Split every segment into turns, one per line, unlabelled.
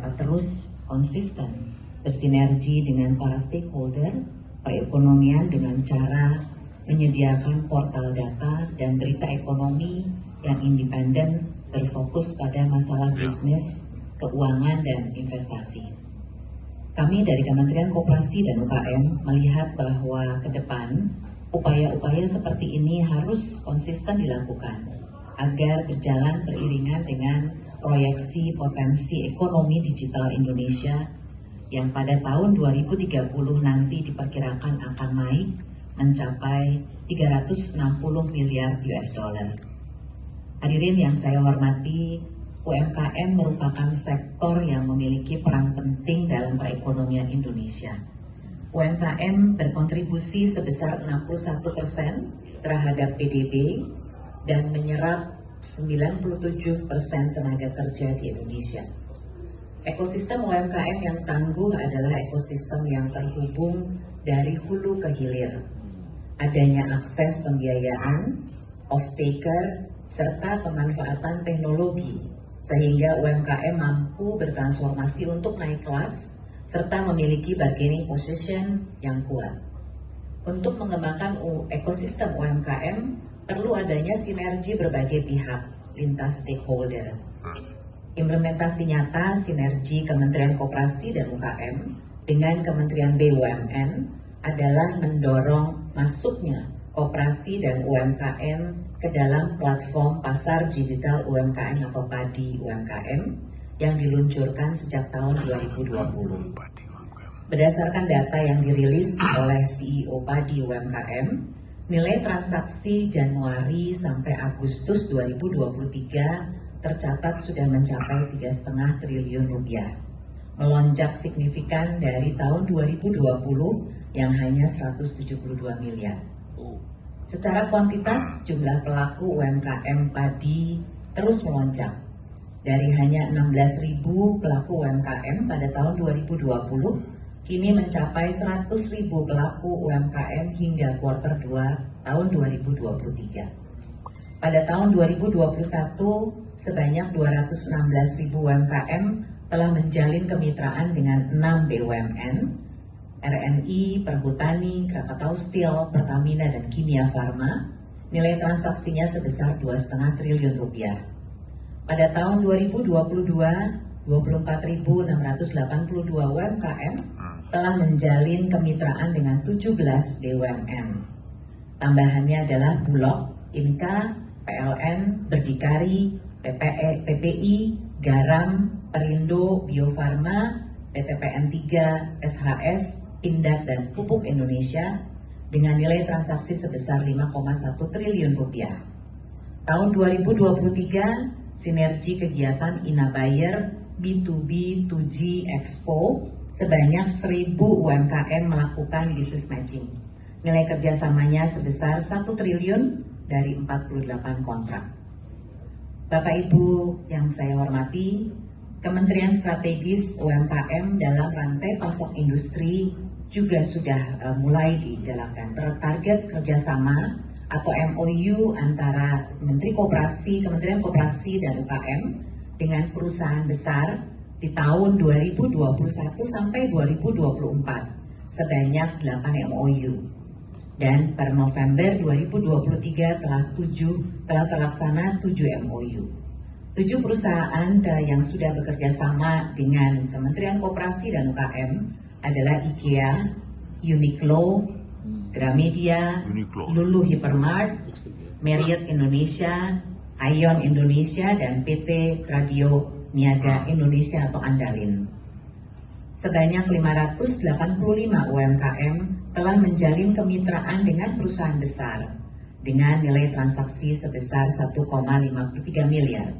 dapat terus konsisten bersinergi dengan para stakeholder perekonomian dengan cara menyediakan portal data dan berita ekonomi yang independen berfokus pada masalah bisnis, keuangan, dan investasi. Kami dari Kementerian Koperasi dan UKM melihat bahwa ke depan upaya-upaya seperti ini harus konsisten dilakukan agar berjalan beriringan dengan proyeksi potensi ekonomi digital Indonesia yang pada tahun 2030 nanti diperkirakan akan naik mencapai 360 miliar US dollar. Hadirin yang saya hormati, UMKM merupakan sektor yang memiliki peran penting dalam perekonomian Indonesia. UMKM berkontribusi sebesar 61% terhadap PDB dan menyerap 97% tenaga kerja di Indonesia. Ekosistem UMKM yang tangguh adalah ekosistem yang terhubung dari hulu ke hilir. Adanya akses pembiayaan, off-taker, serta pemanfaatan teknologi, sehingga UMKM mampu bertransformasi untuk naik kelas, serta memiliki bargaining position yang kuat. Untuk mengembangkan ekosistem UMKM, perlu adanya sinergi berbagai pihak, lintas stakeholder. Implementasi nyata sinergi Kementerian Koperasi dan UKM dengan Kementerian BUMN adalah mendorong masuknya koperasi dan UMKM ke dalam platform pasar digital UMKM atau PADI UMKM yang diluncurkan sejak tahun 2020. Berdasarkan data yang dirilis oleh CEO PADI UMKM, nilai transaksi Januari sampai Agustus 2023 tercatat sudah mencapai 3,5 triliun rupiah, melonjak signifikan dari tahun 2020 yang hanya 172 miliar. Secara kuantitas, jumlah pelaku UMKM padi terus melonjak. Dari hanya 16.000 pelaku UMKM pada tahun 2020, kini mencapai 100.000 pelaku UMKM hingga kuartal 2 tahun 2023. Pada tahun 2021, sebanyak 216.000 UMKM telah menjalin kemitraan dengan 6 BUMN, RNI, Perhutani, Krakatau Steel, Pertamina, dan Kimia Farma. Nilai transaksinya sebesar 2,5 triliun rupiah. Pada tahun 2022, 24.682 UMKM telah menjalin kemitraan dengan 17 BUMN. Tambahannya adalah Bulog, Inka, PLN, Berdikari, PPI, Garam, Perindo, Bio Farma, PTPN 3, SHS, Pindad, dan Pupuk Indonesia dengan nilai transaksi sebesar 5,1 triliun rupiah. Tahun 2023, sinergi kegiatan Inabuyer B2B 2G Expo sebanyak 1.000 UMKM melakukan business matching. Nilai kerjasamanya sebesar 1 triliun dari 48 kontrak. Bapak Ibu yang saya hormati, Kementerian Strategis UMKM dalam rantai pasok industri juga sudah mulai digalakkan. Target kerjasama atau MOU antara Kementerian Koperasi dan UKM dengan perusahaan besar di tahun 2021 sampai 2024 sebanyak 8 MOU. Dan per November 2023 telah terlaksana 7 MOU. 7 perusahaan yang sudah bekerja sama dengan Kementerian Koperasi dan UKM adalah IKEA, Uniqlo, Gramedia, Lulu Hypermart, Marriott Indonesia, Ion Indonesia, dan PT Tradio Niaga Indonesia atau Andalin. Sebanyak 585 UMKM telah menjalin kemitraan dengan perusahaan besar dengan nilai transaksi sebesar 1,53 miliar.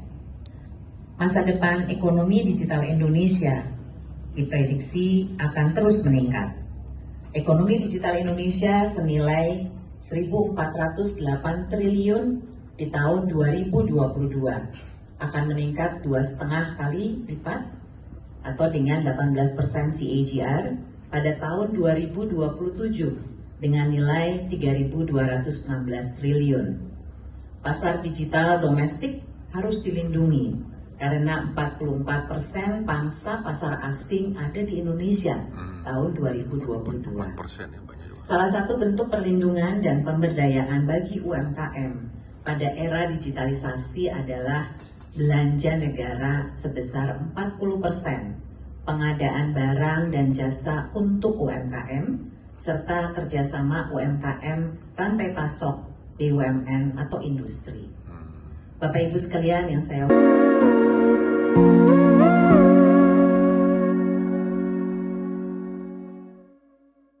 Masa depan ekonomi digital Indonesia diprediksi akan terus meningkat. Ekonomi digital Indonesia senilai 1.408 triliun di tahun 2022 akan meningkat 2,5 kali lipat atau dengan 18% CAGR pada tahun 2027 dengan nilai 3.216 triliun. Pasar digital domestik harus dilindungi karena 44% pangsa pasar asing ada di Indonesia tahun 2022.
4% ya, banyak juga.
Salah satu bentuk perlindungan dan pemberdayaan bagi UMKM pada era digitalisasi adalah belanja negara sebesar 40% pengadaan barang dan jasa untuk UMKM, serta kerjasama UMKM rantai pasok BUMN atau industri. Bapak Ibu sekalian yang saya